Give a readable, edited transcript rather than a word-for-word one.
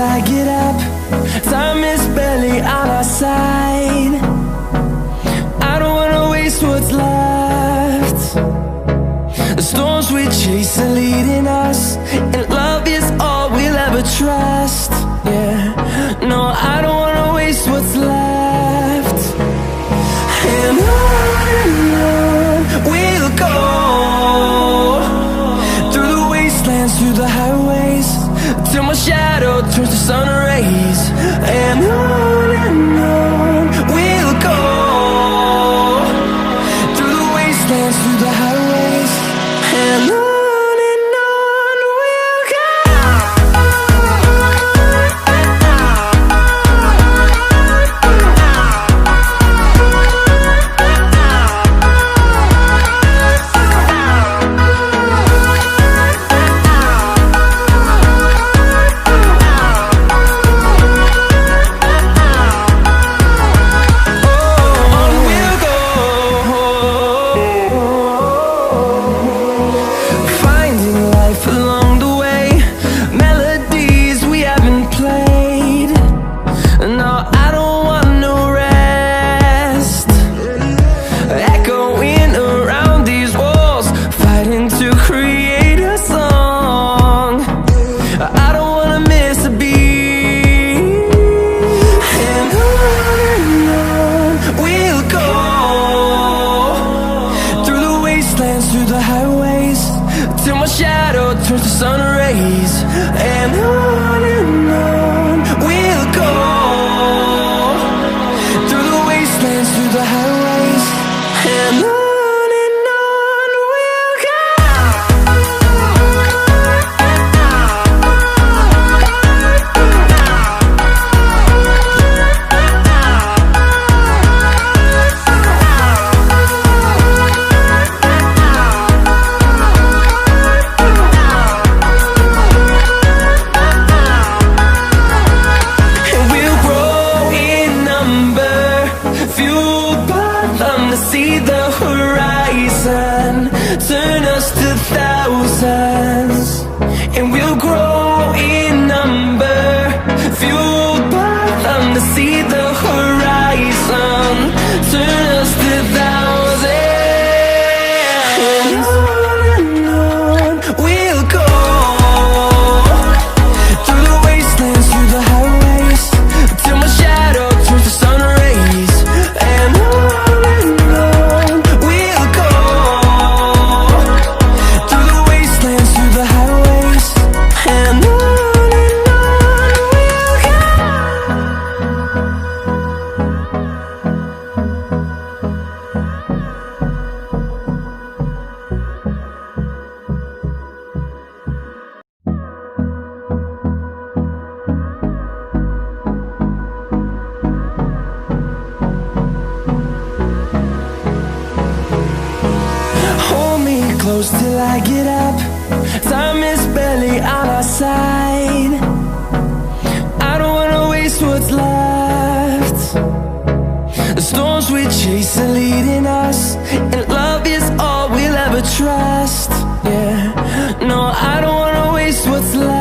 I get up. Time is barely on our side. I don't wanna waste what's left. The storms we chase are leading us, and love is all we'll ever trust. Yeah, no, I don't wanna waste what's left. And on we'll go, through the wastelands, through the highways, till my shadow turns to sun rays. And on we'll go, through the wastelands, through the highways, and on we'll go. Through the highways, till my shadow turns to sun rays. And on we'll go, through the wastelands, through the highways, and on we'll go. See the horizon, turn us to thousands, and we'll grow in number, fueled by them. To see the horizon, turn us to thousands, and on we'll go, through the wastelands, through the highways, till my shadow turns to sun rays. And close till I get up. Time is barely on our side. I don't wanna waste what's left. The storms we chase are leading us, and love is all we'll ever trust. Yeah, no, I don't wanna waste what's left.